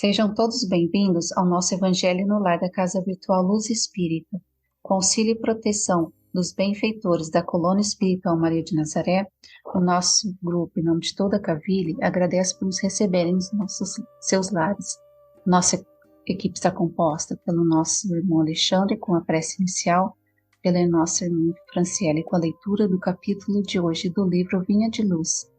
Sejam todos bem-vindos ao nosso Evangelho no Lar da Casa Virtual Luz Espírita. Com auxílio e proteção dos benfeitores da Colônia Espiritual Maria de Nazaré, o nosso grupo, em nome de toda a Cavile, agradece por nos receberem nos seus lares. Nossa equipe está composta pelo nosso irmão Alexandre, com a prece inicial, pela nossa irmã Franciele, com a leitura do capítulo de hoje do livro Vinha de Luz.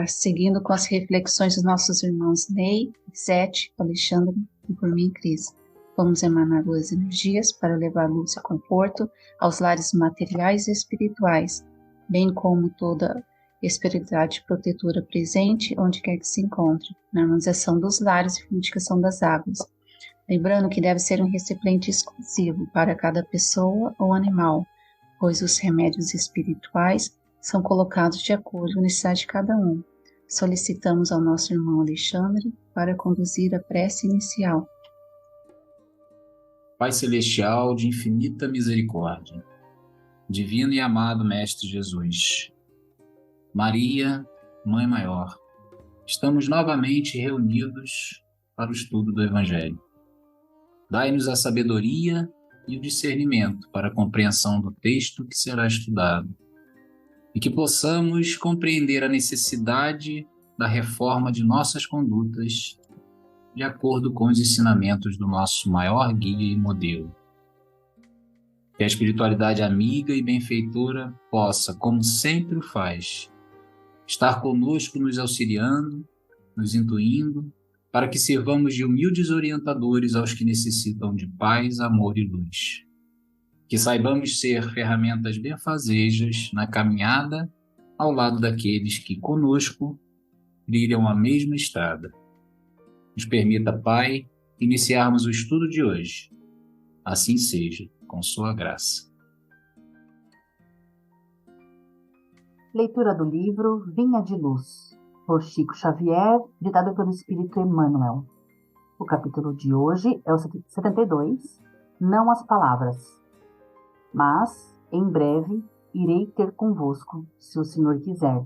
Seguindo com as reflexões dos nossos irmãos Ney, Zete, Alexandre e por mim, Cris. Vamos emanar boas energias para levar luz e conforto aos lares materiais e espirituais, bem como toda espiritualidade protetora presente onde quer que se encontre, na harmonização dos lares e fluidificação das águas. Lembrando que deve ser um recipiente exclusivo para cada pessoa ou animal, pois os remédios espirituais são colocados de acordo com a necessidade de cada um. Solicitamos ao nosso irmão Alexandre para conduzir a prece inicial. Pai Celestial de infinita misericórdia, divino e amado Mestre Jesus, Maria, Mãe Maior, estamos novamente reunidos para o estudo do Evangelho. Dai-nos a sabedoria e o discernimento para a compreensão do texto que será estudado, e que possamos compreender a necessidade da reforma de nossas condutas de acordo com os ensinamentos do nosso maior guia e modelo. Que a espiritualidade amiga e benfeitora possa, como sempre o faz, estar conosco nos auxiliando, nos intuindo, para que sirvamos de humildes orientadores aos que necessitam de paz, amor e luz. Que saibamos ser ferramentas benfazejas na caminhada ao lado daqueles que conosco trilham a mesma estrada. Nos permita, Pai, iniciarmos o estudo de hoje. Assim seja, com sua graça. Leitura do livro Vinha de Luz, por Chico Xavier, ditado pelo Espírito Emmanuel. O capítulo de hoje é o 72, Não as Palavras. Mas, em breve, irei ter convosco, se o Senhor quiser,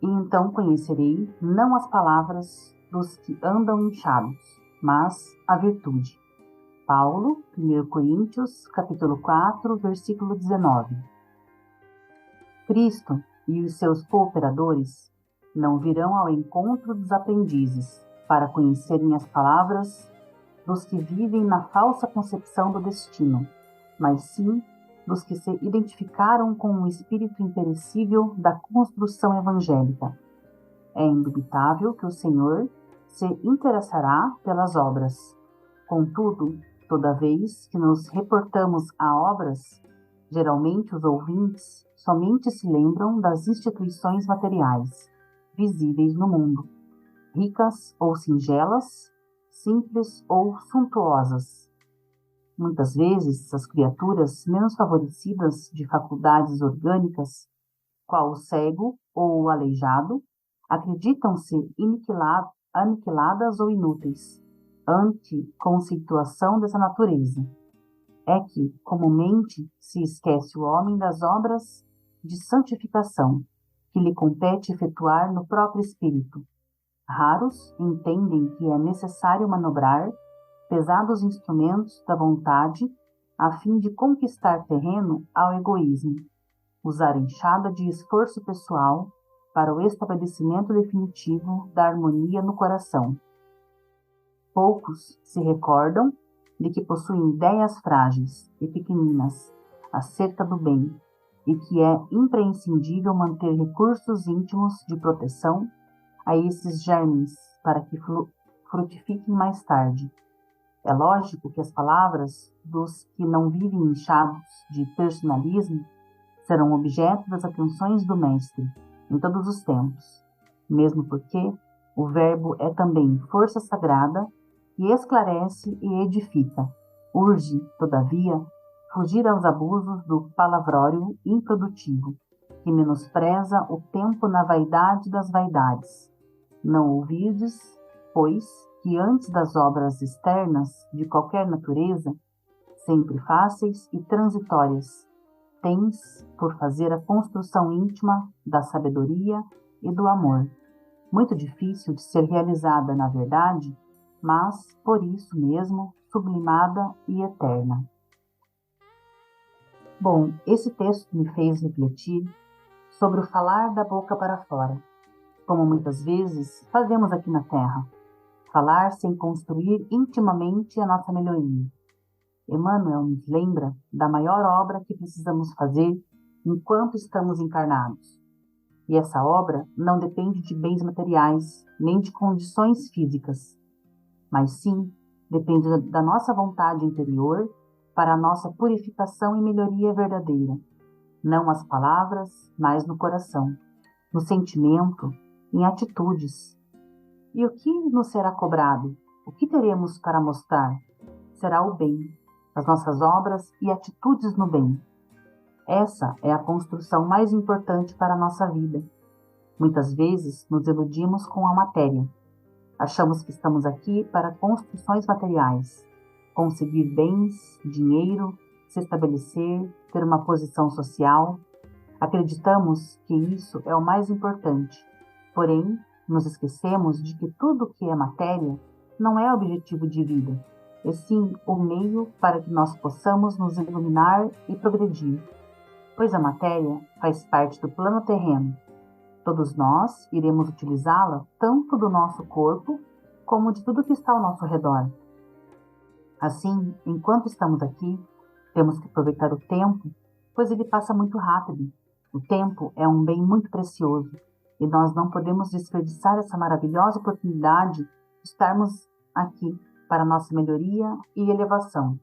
e então conhecerei não as palavras dos que andam inchados, mas a virtude. Paulo, 1 Coríntios, capítulo 4, versículo 19. Cristo e os seus cooperadores não virão ao encontro dos aprendizes para conhecerem as palavras dos que vivem na falsa concepção do destino, mas sim dos que se identificaram com o espírito imperecível da construção evangélica. É indubitável que o Senhor se interessará pelas obras. Contudo, toda vez que nos reportamos a obras, geralmente os ouvintes somente se lembram das instituições materiais, visíveis no mundo, ricas ou singelas, simples ou suntuosas. Muitas vezes, as criaturas menos favorecidas de faculdades orgânicas, qual o cego ou o aleijado, acreditam-se aniquiladas ou inúteis, ante conceituação dessa natureza. É que, comumente, se esquece o homem das obras de santificação, que lhe compete efetuar no próprio espírito. Raros entendem que é necessário manobrar pesados instrumentos da vontade a fim de conquistar terreno ao egoísmo, usar enxada de esforço pessoal para o estabelecimento definitivo da harmonia no coração. Poucos se recordam de que possuem ideias frágeis e pequeninas acerca do bem e que é imprescindível manter recursos íntimos de proteção a esses germes para que frutifiquem mais tarde. É lógico que as palavras dos que não vivem inchados de personalismo serão objeto das atenções do Mestre em todos os tempos, mesmo porque o verbo é também força sagrada que esclarece e edifica. Urge, todavia, fugir aos abusos do palavrório improdutivo, que menospreza o tempo na vaidade das vaidades. Não ouvides, pois, que antes das obras externas de qualquer natureza, sempre fáceis e transitórias, tens por fazer a construção íntima da sabedoria e do amor, muito difícil de ser realizada na verdade, mas, por isso mesmo, sublimada e eterna. Bom, esse texto me fez refletir sobre o falar da boca para fora, como muitas vezes fazemos aqui na Terra, falar sem construir intimamente a nossa melhoria. Emmanuel nos lembra da maior obra que precisamos fazer enquanto estamos encarnados. E essa obra não depende de bens materiais, nem de condições físicas, mas sim depende da nossa vontade interior para a nossa purificação e melhoria verdadeira, não as palavras, mas no coração, no sentimento, em atitudes. E o que nos será cobrado? O que teremos para mostrar? Será o bem, as nossas obras e atitudes no bem. Essa é a construção mais importante para a nossa vida. Muitas vezes nos iludimos com a matéria. Achamos que estamos aqui para construções materiais, conseguir bens, dinheiro, se estabelecer, ter uma posição social. Acreditamos que isso é o mais importante, porém, nos esquecemos de que tudo que é matéria não é objetivo de vida, e sim o meio para que nós possamos nos iluminar e progredir, pois a matéria faz parte do plano terreno. Todos nós iremos utilizá-la tanto do nosso corpo como de tudo que está ao nosso redor. Assim, enquanto estamos aqui, temos que aproveitar o tempo, pois ele passa muito rápido. O tempo é um bem muito precioso e nós não podemos desperdiçar essa maravilhosa oportunidade de estarmos aqui para nossa melhoria e elevação.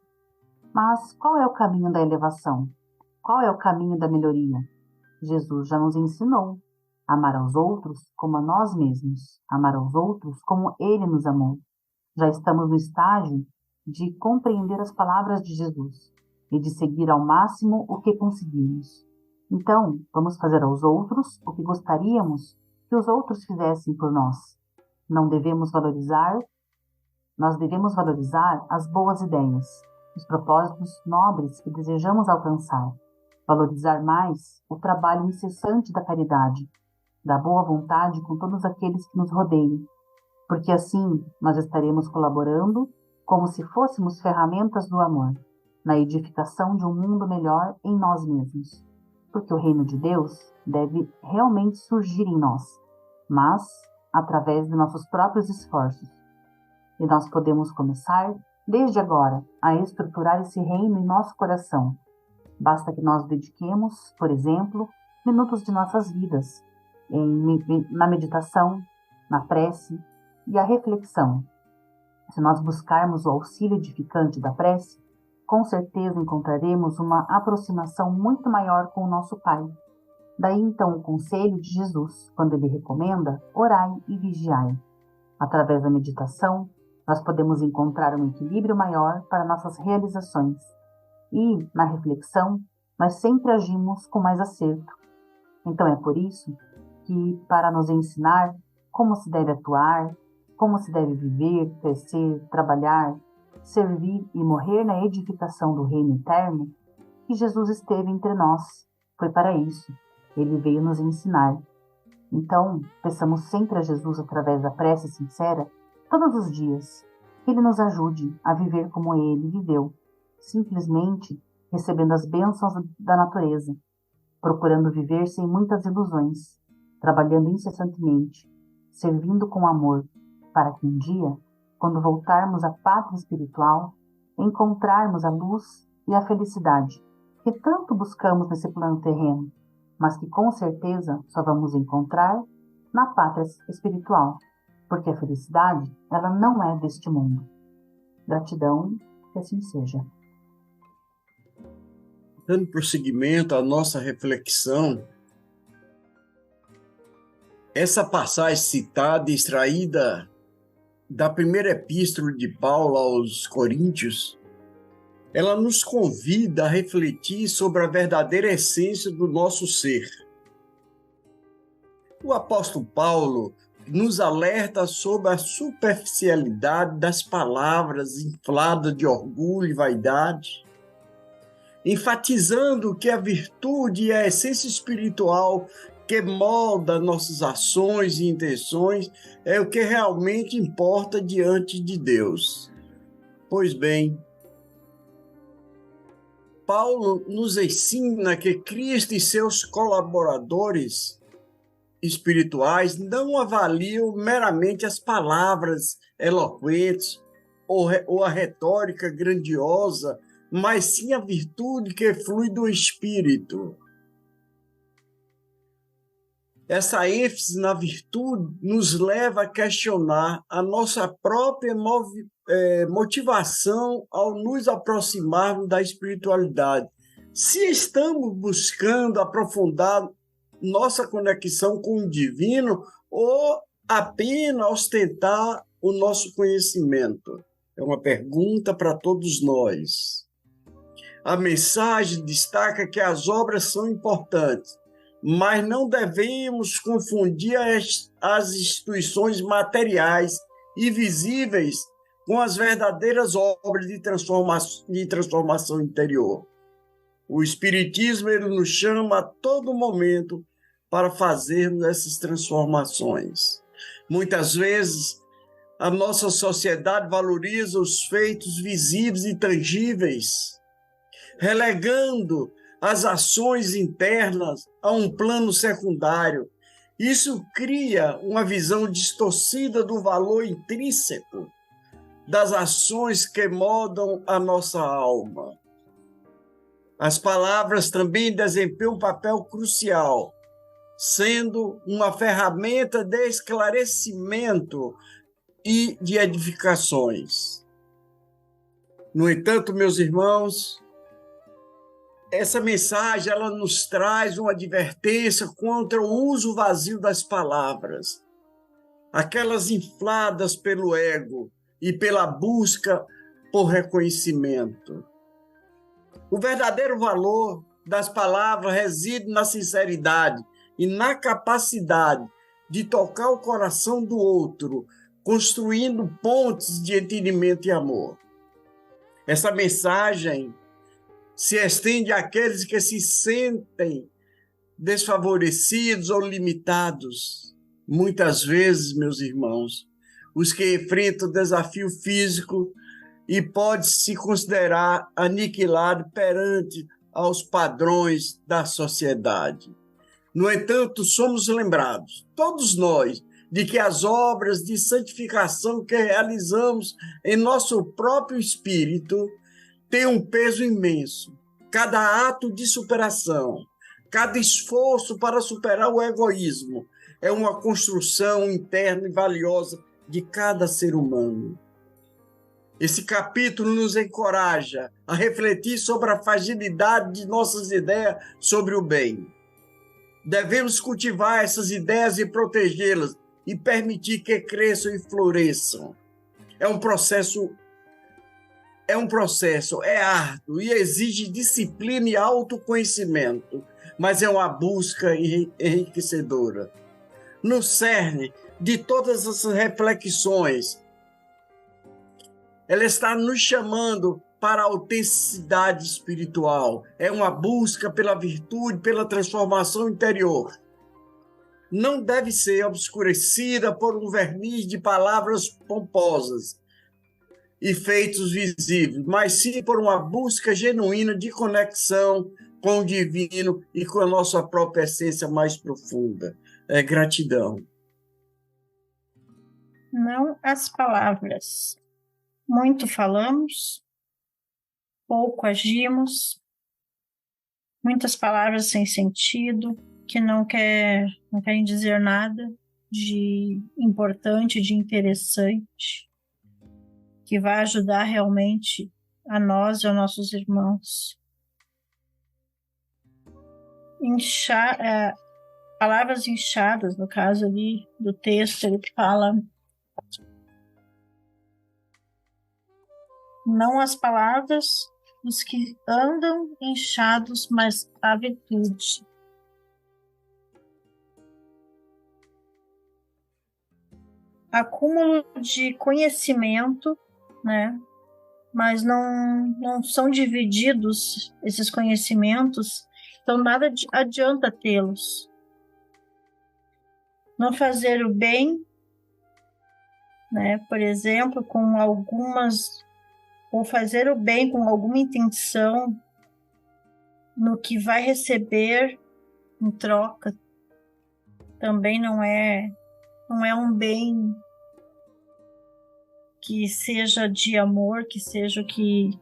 Mas qual é o caminho da elevação? Qual é o caminho da melhoria? Jesus já nos ensinou. Amar aos outros como a nós mesmos. Amar aos outros como Ele nos amou. Já estamos no estágio de compreender as palavras de Jesus e de seguir ao máximo o que conseguimos. Então, vamos fazer aos outros o que gostaríamos que os outros fizessem por nós. Nós devemos valorizar as boas ideias, os propósitos nobres que desejamos alcançar. Valorizar mais o trabalho incessante da caridade, da boa vontade com todos aqueles que nos rodeiam, porque assim nós estaremos colaborando como se fôssemos ferramentas do amor, na edificação de um mundo melhor em nós mesmos, porque o reino de Deus deve realmente surgir em nós, mas através de nossos próprios esforços. E nós podemos começar, desde agora, a estruturar esse reino em nosso coração. Basta que nós dediquemos, por exemplo, minutos de nossas vidas na meditação, na prece e a reflexão. Se nós buscarmos o auxílio edificante da prece, com certeza encontraremos uma aproximação muito maior com o nosso Pai. Daí então o conselho de Jesus, quando ele recomenda, orai e vigiai. Através da meditação, nós podemos encontrar um equilíbrio maior para nossas realizações. E, na reflexão, nós sempre agimos com mais acerto. Então é por isso que, para nos ensinar como se deve atuar, como se deve viver, crescer, trabalhar, servir e morrer na edificação do reino eterno, que Jesus esteve entre nós. Foi para isso. Ele veio nos ensinar. Então, peçamos sempre a Jesus, através da prece sincera, todos os dias, que Ele nos ajude a viver como Ele viveu, simplesmente recebendo as bênçãos da natureza, procurando viver sem muitas ilusões, trabalhando incessantemente, servindo com amor, para que um dia, quando voltarmos à pátria espiritual, encontrarmos a luz e a felicidade que tanto buscamos nesse plano terreno, mas que com certeza só vamos encontrar na pátria espiritual, porque a felicidade, ela não é deste mundo. Gratidão, que assim seja. Dando prosseguimento à nossa reflexão, essa passagem citada, extraída da primeira epístola de Paulo aos Coríntios, ela nos convida a refletir sobre a verdadeira essência do nosso ser. O apóstolo Paulo nos alerta sobre a superficialidade das palavras infladas de orgulho e vaidade, enfatizando que a virtude e a essência espiritual que molda nossas ações e intenções é o que realmente importa diante de Deus. Pois bem, Paulo nos ensina que Cristo e seus colaboradores espirituais não avaliam meramente as palavras eloquentes ou a retórica grandiosa, mas sim a virtude que flui do Espírito. Essa ênfase na virtude nos leva a questionar a nossa própria motivação ao nos aproximarmos da espiritualidade. Se estamos buscando aprofundar nossa conexão com o divino ou apenas ostentar o nosso conhecimento? É uma pergunta para todos nós. A mensagem destaca que as obras são importantes, mas não devemos confundir as instituições materiais e visíveis com as verdadeiras obras de transformação interior. O Espiritismo ele nos chama a todo momento para fazermos essas transformações. Muitas vezes, a nossa sociedade valoriza os feitos visíveis e tangíveis, relegando as ações internas a um plano secundário. Isso cria uma visão distorcida do valor intrínseco das ações que moldam a nossa alma. As palavras também desempenham um papel crucial, sendo uma ferramenta de esclarecimento e de edificações. No entanto, meus irmãos, essa mensagem ela nos traz uma advertência contra o uso vazio das palavras, aquelas infladas pelo ego e pela busca por reconhecimento. O verdadeiro valor das palavras reside na sinceridade e na capacidade de tocar o coração do outro, construindo pontes de entendimento e amor. Essa mensagem se estende àqueles que se sentem desfavorecidos ou limitados. Muitas vezes, meus irmãos, os que enfrentam desafio físico e pode se considerar aniquilado perante aos padrões da sociedade. No entanto, somos lembrados, todos nós, de que as obras de santificação que realizamos em nosso próprio espírito têm um peso imenso. Cada ato de superação, cada esforço para superar o egoísmo é uma construção interna e valiosa de cada ser humano. Esse capítulo nos encoraja a refletir sobre a fragilidade de nossas ideias sobre o bem. Devemos cultivar essas ideias e protegê-las e permitir que cresçam e floresçam. É um processo árduo e exige disciplina e autoconhecimento, mas é uma busca enriquecedora. No cerne de todas essas reflexões, ela está nos chamando para a autenticidade espiritual. É uma busca pela virtude, pela transformação interior. Não deve ser obscurecida por um verniz de palavras pomposas e feitos visíveis, mas sim por uma busca genuína de conexão com o divino e com a nossa própria essência mais profunda. É gratidão. Não as palavras. Muito falamos, pouco agimos, muitas palavras sem sentido, que não querem dizer nada de importante, de interessante, que vai ajudar realmente a nós e aos nossos irmãos. Palavras inchadas, no caso ali do texto, ele fala: não as palavras dos que andam inchados, mas a virtude. Acúmulo de conhecimento, né? Mas não são divididos esses conhecimentos, então nada adianta tê-los. não fazer o bem, né? Por exemplo, ou fazer o bem com alguma intenção no que vai receber em troca, também não é um bem que seja de amor, que seja o que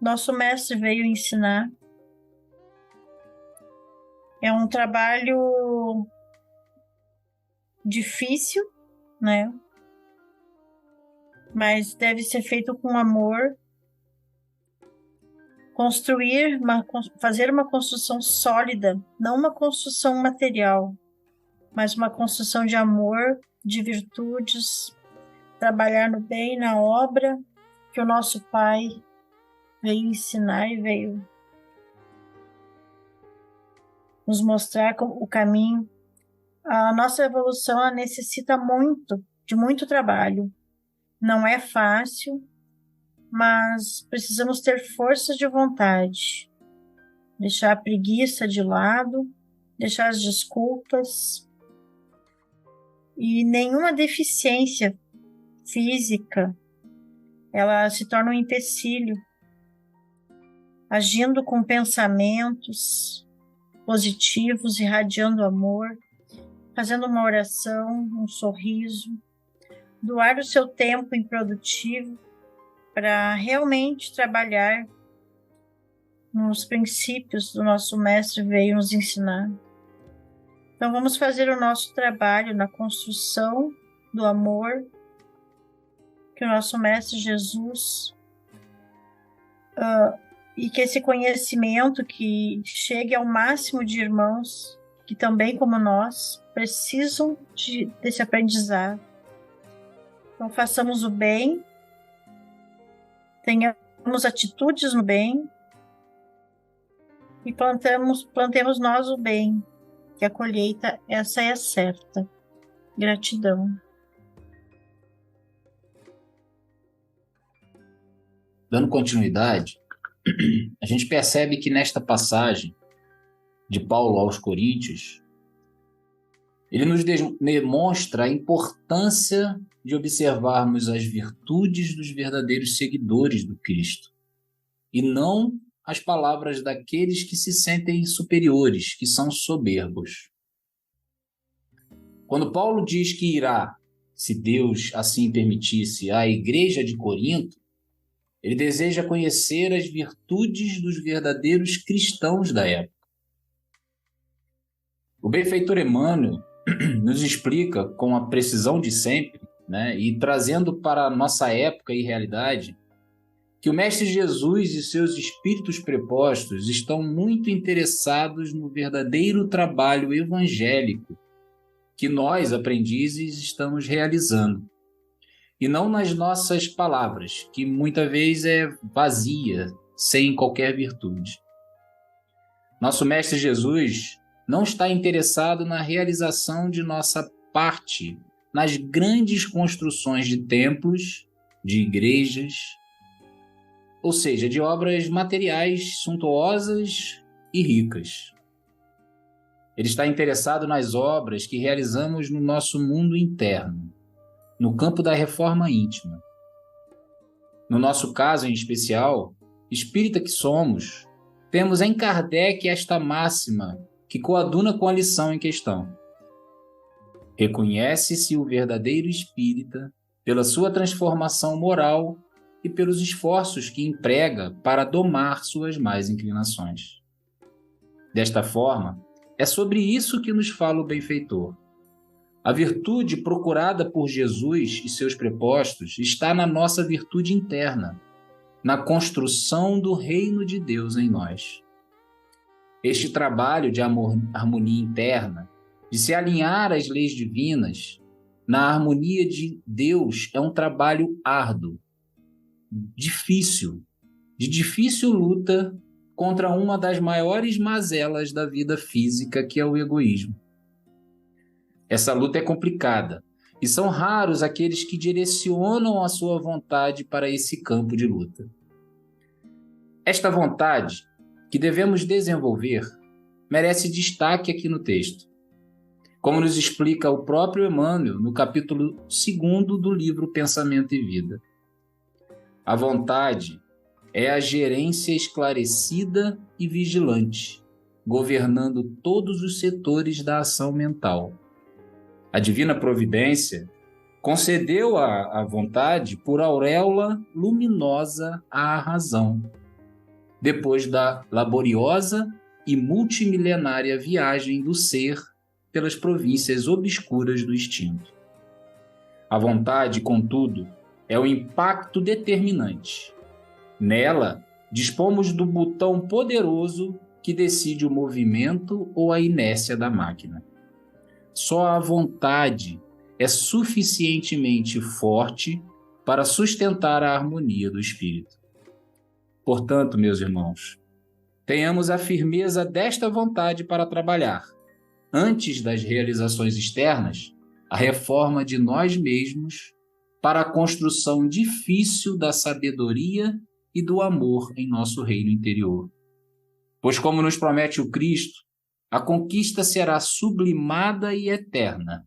nosso mestre veio ensinar. É um trabalho difícil, né? Mas deve ser feito com amor. Fazer uma construção sólida, não uma construção material, mas uma construção de amor, de virtudes, trabalhar no bem, na obra que o nosso Pai veio ensinar e veio nos mostrar o caminho. A nossa evolução ela necessita de muito trabalho. Não é fácil, mas precisamos ter força de vontade, deixar a preguiça de lado, deixar as desculpas, e nenhuma deficiência física ela se torna um empecilho. Agindo com pensamentos positivos, irradiando amor, fazendo uma oração, um sorriso, doar o seu tempo improdutivo para realmente trabalhar nos princípios do nosso mestre veio nos ensinar. Então vamos fazer o nosso trabalho na construção do amor que o nosso mestre Jesus e que esse conhecimento que chegue ao máximo de irmãos que também como nós precisam desse aprendizado. Então façamos o bem, tenhamos atitudes no bem e plantemos nós o bem, que a colheita essa é certa. Gratidão. Dando continuidade, a gente percebe que nesta passagem de Paulo aos Coríntios, ele nos demonstra a importância de observarmos as virtudes dos verdadeiros seguidores do Cristo, e não as palavras daqueles que se sentem superiores, que são soberbos. Quando Paulo diz que irá, se Deus assim permitisse, à igreja de Corinto, ele deseja conhecer as virtudes dos verdadeiros cristãos da época. O benfeitor Emmanuel nos explica com a precisão de sempre, né, e trazendo para a nossa época e realidade, que o Mestre Jesus e seus espíritos prepostos estão muito interessados no verdadeiro trabalho evangélico que nós, aprendizes, estamos realizando, e não nas nossas palavras, que muitas vezes é vazia, sem qualquer virtude. Nosso Mestre Jesus não está interessado na realização de nossa parte nas grandes construções de templos, de igrejas, ou seja, de obras materiais suntuosas e ricas. Ele está interessado nas obras que realizamos no nosso mundo interno, no campo da reforma íntima. No nosso caso em especial, espírita que somos, temos em Kardec esta máxima que coaduna com a lição em questão. Reconhece-se o verdadeiro espírita pela sua transformação moral e pelos esforços que emprega para domar suas más inclinações. Desta forma, é sobre isso que nos fala o benfeitor. A virtude procurada por Jesus e seus prepostos está na nossa virtude interna, na construção do reino de Deus em nós. Este trabalho de harmonia interna, de se alinhar às leis divinas, na harmonia de Deus, é um trabalho árduo, difícil, de difícil luta contra uma das maiores mazelas da vida física, que é o egoísmo. Essa luta é complicada, e são raros aqueles que direcionam a sua vontade para esse campo de luta. Esta vontade, que devemos desenvolver, merece destaque aqui no texto. como nos explica o próprio Emmanuel no capítulo 2º do livro Pensamento e Vida. A vontade é a gerência esclarecida e vigilante, governando todos os setores da ação mental. A divina providência concedeu à vontade por auréola luminosa à razão, depois da laboriosa e multimilenária viagem do ser pelas províncias obscuras do instinto. A vontade, contudo, é o impacto determinante. Nela, dispomos do botão poderoso que decide o movimento ou a inércia da máquina. Só a vontade é suficientemente forte para sustentar a harmonia do espírito. Portanto, meus irmãos, tenhamos a firmeza desta vontade para trabalhar, antes das realizações externas, a reforma de nós mesmos para a construção difícil da sabedoria e do amor em nosso reino interior. Pois, como nos promete o Cristo, a conquista será sublimada e eterna,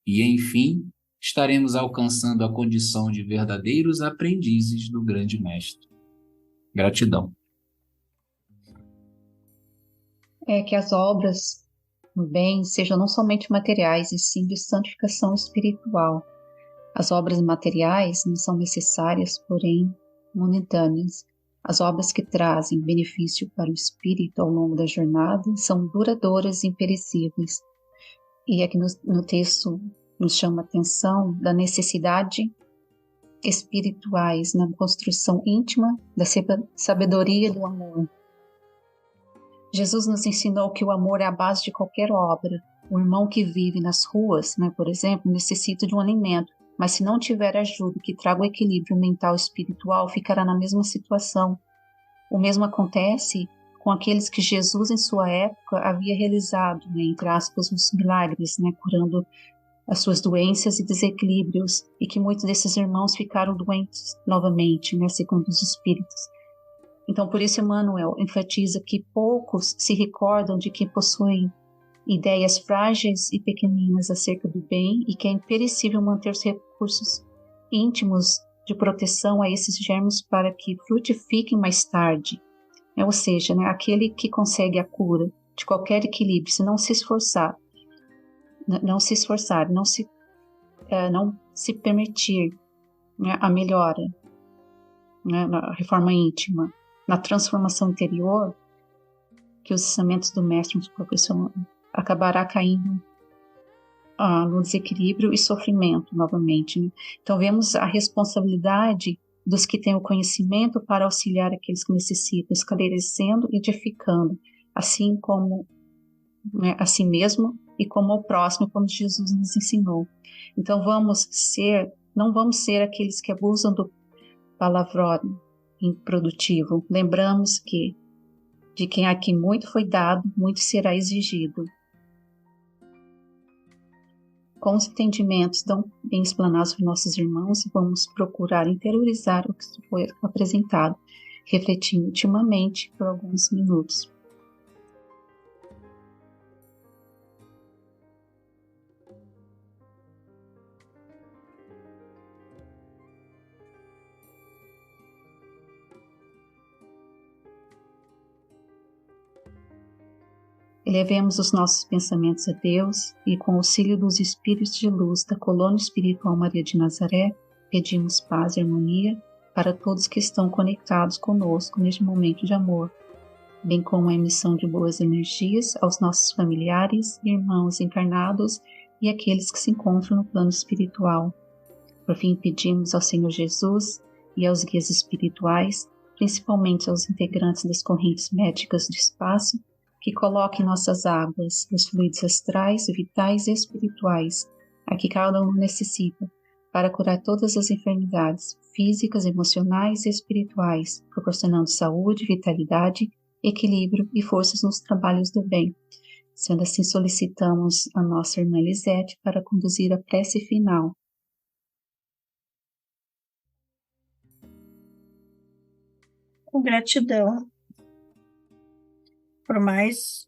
e, enfim, estaremos alcançando a condição de verdadeiros aprendizes do grande Mestre. Gratidão. É que as obras no bem sejam não somente materiais, e sim de santificação espiritual. As obras materiais não são necessárias, porém momentâneas. As obras que trazem benefício para o espírito ao longo da jornada são duradouras e imperecíveis. E aqui no texto nos chama a atenção da necessidade espirituais na construção íntima da sabedoria do amor. Jesus nos ensinou que o amor é a base de qualquer obra. O irmão que vive nas ruas, por exemplo, necessita de um alimento, mas se não tiver ajuda que traga o equilíbrio mental e espiritual, ficará na mesma situação. O mesmo acontece com aqueles que Jesus, em sua época, havia realizado, entre aspas, os milagres, curando as suas doenças e desequilíbrios, e que muitos desses irmãos ficaram doentes novamente, segundo os espíritos. Então, por isso, Emmanuel enfatiza que poucos se recordam de que possuem ideias frágeis e pequeninas acerca do bem e que é imperecível manter os recursos íntimos de proteção a esses germes para que frutifiquem mais tarde. Ou seja, aquele que consegue a cura de qualquer equilíbrio, se não se esforçar, não se permitir a melhora, na reforma íntima, na transformação interior, que os ensinamentos do mestre nos proporcionam, acabará caindo no desequilíbrio e sofrimento novamente. Então, vemos a responsabilidade dos que têm o conhecimento para auxiliar aqueles que necessitam, esclarecendo e edificando, assim como a si mesmo e como ao próximo, como Jesus nos ensinou. Então, não vamos ser aqueles que abusam do palavrão improdutivo. Lembramos que de quem aqui muito foi dado, muito será exigido. Com os entendimentos tão bem explanados por nossos irmãos, vamos procurar interiorizar o que foi apresentado, refletindo intimamente por alguns minutos. Elevemos os nossos pensamentos a Deus e, com o auxílio dos Espíritos de luz da Colônia Espiritual Maria de Nazaré, pedimos paz e harmonia para todos que estão conectados conosco neste momento de amor, bem como a emissão de boas energias aos nossos familiares e irmãos encarnados e aqueles que se encontram no plano espiritual. Por fim, pedimos ao Senhor Jesus e aos guias espirituais, principalmente aos integrantes das correntes médicas do espaço, que coloque em nossas águas os fluidos astrais, vitais e espirituais, a que cada um necessita, para curar todas as enfermidades físicas, emocionais e espirituais, proporcionando saúde, vitalidade, equilíbrio e forças nos trabalhos do bem. Sendo assim, solicitamos a nossa irmã Elisete para conduzir a prece final. Com gratidão por mais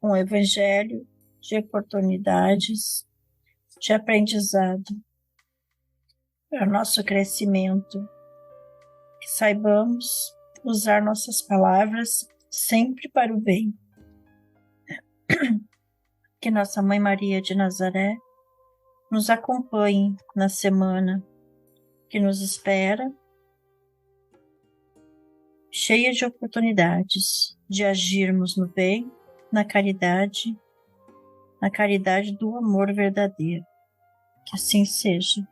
um evangelho de oportunidades, de aprendizado para o nosso crescimento. Que saibamos usar nossas palavras sempre para o bem. Que Nossa Mãe Maria de Nazaré nos acompanhe na semana que nos espera, cheia de oportunidades de agirmos no bem, na caridade do amor verdadeiro. Que assim seja.